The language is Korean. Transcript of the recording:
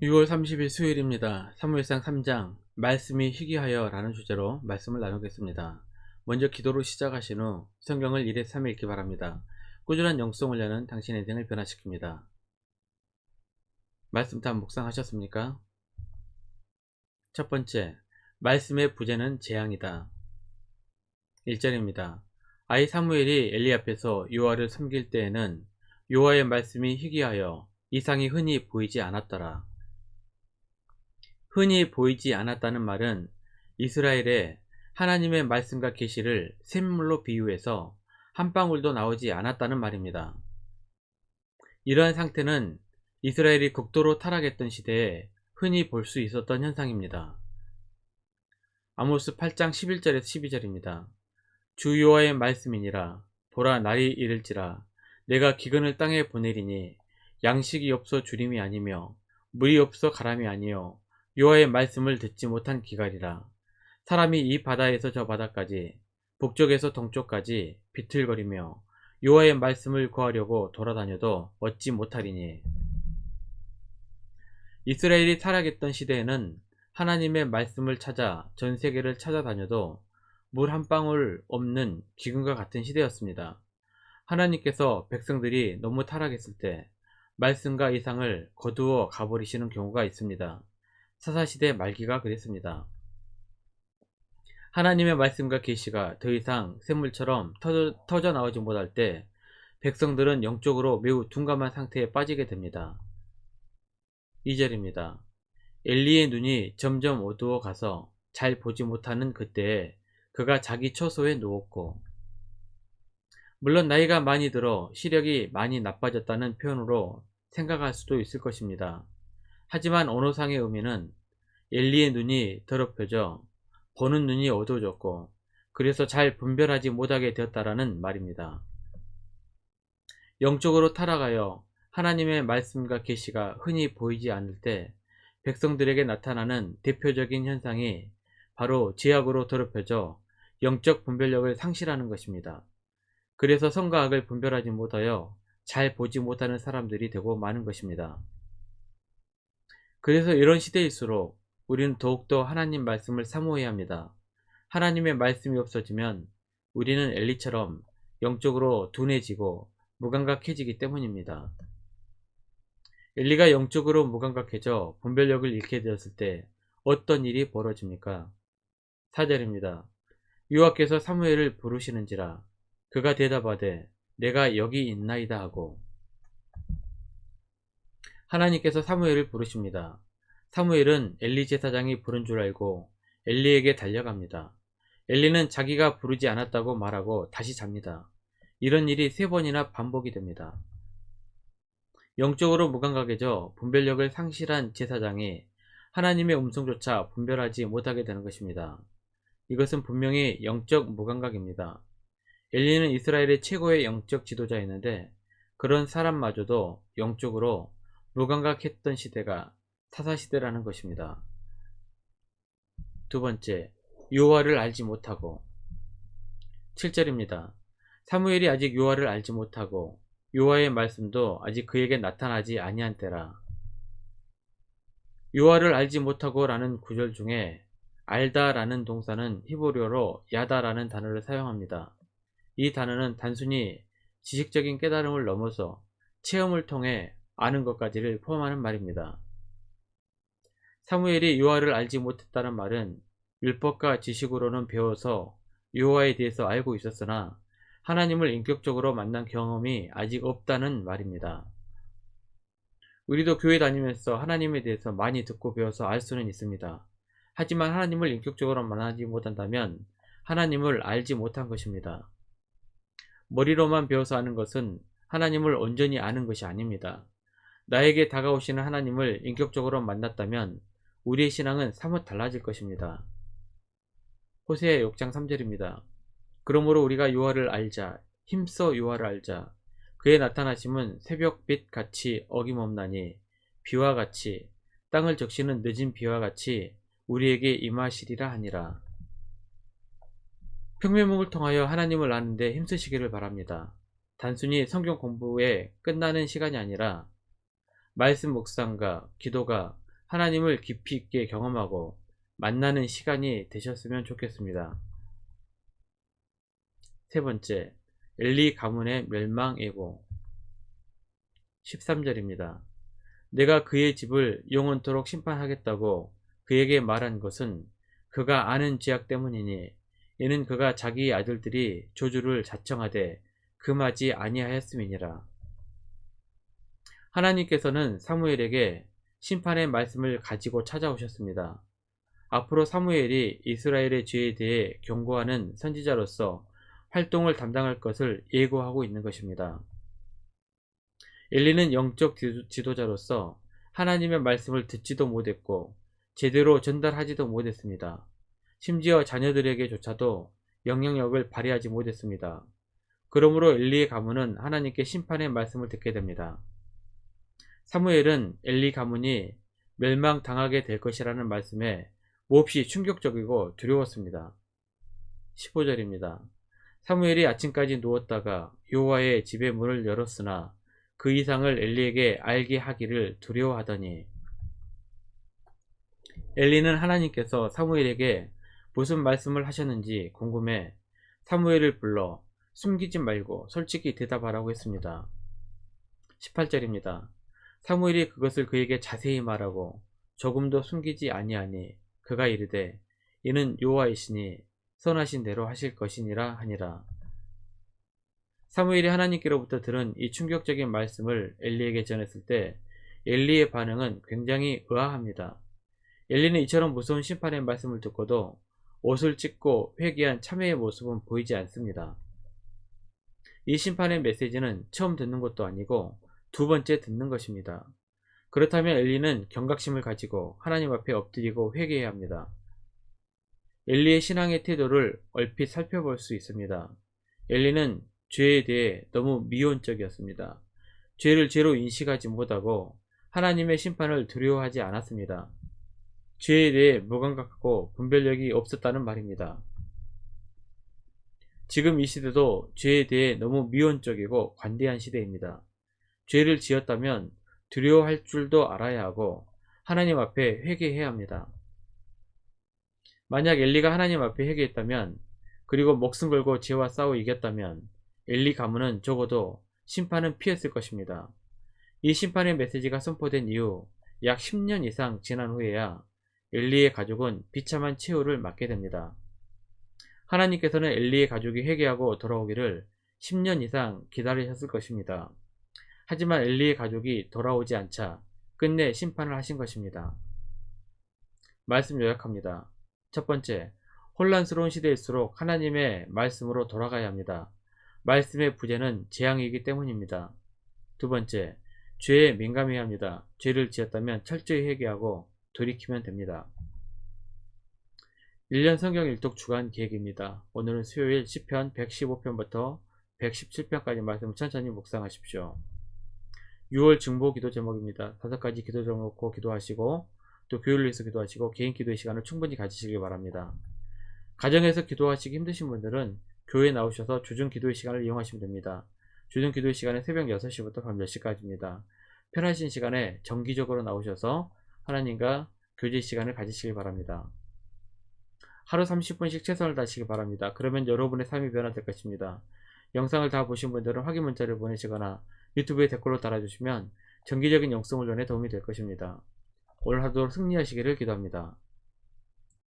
6월 30일 수요일입니다. 사무엘상 3장 말씀이 희귀하여 라는 주제로 말씀을 나누겠습니다. 먼저 기도로 시작하신 후 성경을 1회 3일 읽기 바랍니다. 꾸준한 영성 훈련은 당신의 인생을 변화시킵니다. 말씀 다 묵상하셨습니까? 첫 번째, 말씀의 부재는 재앙이다. 1절입니다. 아이 사무엘이 엘리 앞에서 요아를 섬길 때에는 요아의 말씀이 희귀하여 이상이 흔히 보이지 않았더라. 흔히 보이지 않았다는 말은 이스라엘에 하나님의 말씀과 계시를 샘물로 비유해서 한 방울도 나오지 않았다는 말입니다. 이러한 상태는 이스라엘이 극도로 타락했던 시대에 흔히 볼 수 있었던 현상입니다. 아모스 8장 11절에서 12절입니다. 주 여호와의 말씀이니라. 보라, 날이 이를지라. 내가 기근을 땅에 보내리니 양식이 없어 주림이 아니며 물이 없어 가람이 아니요 여호와의 말씀을 듣지 못한 기갈이라. 사람이 이 바다에서 저 바다까지 북쪽에서 동쪽까지 비틀거리며 여호와의 말씀을 구하려고 돌아다녀도 얻지 못하리니. 이스라엘이 타락했던 시대에는 하나님의 말씀을 찾아 전 세계를 찾아다녀도 물 한 방울 없는 기근과 같은 시대였습니다. 하나님께서 백성들이 너무 타락했을 때 말씀과 이상을 거두어 가버리시는 경우가 있습니다. 사사시대 말기가 그랬습니다. 하나님의 말씀과 계시가 더 이상 샘물처럼 터져 나오지 못할 때 백성들은 영적으로 매우 둔감한 상태에 빠지게 됩니다. 2절입니다. 엘리의 눈이 점점 어두워 가서 잘 보지 못하는 그때에 그가 자기 처소에 누웠고. 물론 나이가 많이 들어 시력이 많이 나빠졌다는 표현으로 생각할 수도 있을 것입니다. 하지만 언어상의 의미는 엘리의 눈이 더럽혀져 보는 눈이 어두워졌고 그래서 잘 분별하지 못하게 되었다라는 말입니다. 영적으로 타락하여 하나님의 말씀과 계시가 흔히 보이지 않을 때 백성들에게 나타나는 대표적인 현상이 바로 죄악으로 더럽혀져 영적 분별력을 상실하는 것입니다. 그래서 선과 악을 분별하지 못하여 잘 보지 못하는 사람들이 되고 마는 것입니다. 그래서 이런 시대일수록 우리는 더욱더 하나님 말씀을 사모해야 합니다. 하나님의 말씀이 없어지면 우리는 엘리처럼 영적으로 둔해지고 무감각해지기 때문입니다. 엘리가 영적으로 무감각해져 분별력을 잃게 되었을 때 어떤 일이 벌어집니까? 4절입니다. 여호와께서 사무엘을 부르시는지라. 그가 대답하되 내가 여기 있나이다 하고. 하나님께서 사무엘을 부르십니다. 사무엘은 엘리 제사장이 부른 줄 알고 엘리에게 달려갑니다. 엘리는 자기가 부르지 않았다고 말하고 다시 잡니다. 이런 일이 3번이나 반복이 됩니다. 영적으로 무감각해져 분별력을 상실한 제사장이 하나님의 음성조차 분별하지 못하게 되는 것입니다. 이것은 분명히 영적 무감각입니다. 엘리는 이스라엘의 최고의 영적 지도자였는데 그런 사람마저도 영적으로 무감각했던 시대가 사사시대라는 것입니다. 두 번째, 여호와를 알지 못하고. 7절입니다. 사무엘이 아직 여호와를 알지 못하고 여호와의 말씀도 아직 그에게 나타나지 아니한 때라. 여호와를 알지 못하고 라는 구절 중에 알다 라는 동사는 히브리어로 야다 라는 단어를 사용합니다. 이 단어는 단순히 지식적인 깨달음을 넘어서 체험을 통해 아는 것까지를 포함하는 말입니다. 사무엘이 여호와를 알지 못했다는 말은 율법과 지식으로는 배워서 여호와에 대해서 알고 있었으나 하나님을 인격적으로 만난 경험이 아직 없다는 말입니다. 우리도 교회 다니면서 하나님에 대해서 많이 듣고 배워서 알 수는 있습니다. 하지만 하나님을 인격적으로 만나지 못한다면 하나님을 알지 못한 것입니다. 머리로만 배워서 아는 것은 하나님을 온전히 아는 것이 아닙니다. 나에게 다가오시는 하나님을 인격적으로 만났다면 우리의 신앙은 사뭇 달라질 것입니다. 호세아 6장 3절입니다. 그러므로 우리가 여호와를 알자, 힘써 여호와를 알자. 그의 나타나심은 새벽빛 같이 어김없나니 비와 같이 땅을 적시는 늦은 비와 같이 우리에게 임하시리라 하니라. 평면목을 통하여 하나님을 아는데 힘쓰시기를 바랍니다. 단순히 성경 공부에 끝나는 시간이 아니라 말씀 묵상과 기도가 하나님을 깊이 있게 경험하고 만나는 시간이 되셨으면 좋겠습니다. 세 번째, 엘리 가문의 멸망 예고. 13절입니다. 내가 그의 집을 영원토록 심판하겠다고 그에게 말한 것은 그가 아는 죄악 때문이니 이는 그가 자기 아들들이 저주를 자청하되 금하지 아니하였음이니라. 하나님께서는 사무엘에게 심판의 말씀을 가지고 찾아오셨습니다. 앞으로 사무엘이 이스라엘의 죄에 대해 경고하는 선지자로서 활동을 담당할 것을 예고하고 있는 것입니다. 엘리는 영적 지도자로서 하나님의 말씀을 듣지도 못했고 제대로 전달하지도 못했습니다. 심지어 자녀들에게조차도 영향력을 발휘하지 못했습니다. 그러므로 엘리의 가문은 하나님께 심판의 말씀을 듣게 됩니다. 사무엘은 엘리 가문이 멸망당하게 될 것이라는 말씀에 몹시 충격적이고 두려웠습니다. 15절입니다. 사무엘이 아침까지 누웠다가 여호와의 집의 문을 열었으나 그 이상을 엘리에게 알게 하기를 두려워하더니. 엘리는 하나님께서 사무엘에게 무슨 말씀을 하셨는지 궁금해 사무엘을 불러 숨기지 말고 솔직히 대답하라고 했습니다. 18절입니다. 사무엘이 그것을 그에게 자세히 말하고 조금도 숨기지 아니하니 그가 이르되 이는 여호와이시니 선하신 대로 하실 것이니라 하니라. 사무엘이 하나님께로부터 들은 이 충격적인 말씀을 엘리에게 전했을 때 엘리의 반응은 굉장히 의아합니다. 엘리는 이처럼 무서운 심판의 말씀을 듣고도 옷을 찢고 회개한 참회의 모습은 보이지 않습니다. 이 심판의 메시지는 처음 듣는 것도 아니고 두 번째 듣는 것입니다. 그렇다면 엘리는 경각심을 가지고 하나님 앞에 엎드리고 회개해야 합니다. 엘리의 신앙의 태도를 얼핏 살펴볼 수 있습니다. 엘리는 죄에 대해 너무 미온적이었습니다. 죄를 죄로 인식하지 못하고 하나님의 심판을 두려워하지 않았습니다. 죄에 대해 무감각하고 분별력이 없었다는 말입니다. 지금 이 시대도 죄에 대해 너무 미온적이고 관대한 시대입니다. 죄를 지었다면 두려워할 줄도 알아야 하고 하나님 앞에 회개해야 합니다. 만약 엘리가 하나님 앞에 회개했다면 그리고 목숨 걸고 죄와 싸워 이겼다면 엘리 가문은 적어도 심판은 피했을 것입니다. 이 심판의 메시지가 선포된 이후 약 10년 이상 지난 후에야 엘리의 가족은 비참한 최후를 맞게 됩니다. 하나님께서는 엘리의 가족이 회개하고 돌아오기를 10년 이상 기다리셨을 것입니다. 하지만 엘리의 가족이 돌아오지 않자 끝내 심판을 하신 것입니다. 말씀 요약합니다. 첫 번째, 혼란스러운 시대일수록 하나님의 말씀으로 돌아가야 합니다. 말씀의 부재는 재앙이기 때문입니다. 두 번째, 죄에 민감해야 합니다. 죄를 지었다면 철저히 회개하고 돌이키면 됩니다. 1년 성경 일독 주간 계획입니다. 오늘은 수요일 시편 115편부터 117편까지 말씀을 천천히 묵상하십시오. 6월 중보 기도 제목입니다. 5가지 기도 제목 놓고 기도하시고 또 교회를 위해서 기도하시고 개인 기도의 시간을 충분히 가지시길 바랍니다. 가정에서 기도하시기 힘드신 분들은 교회에 나오셔서 주중 기도의 시간을 이용하시면 됩니다. 주중 기도의 시간은 새벽 6시부터 밤 10시까지입니다. 편하신 시간에 정기적으로 나오셔서 하나님과 교제 시간을 가지시길 바랍니다. 하루 30분씩 최선을 다하시기 바랍니다. 그러면 여러분의 삶이 변화될 것입니다. 영상을 다 보신 분들은 확인 문자를 보내시거나 유튜브에 댓글로 달아주시면 정기적인 영성 훈련에 도움이 될 것입니다. 오늘 하루도 승리하시기를 기도합니다.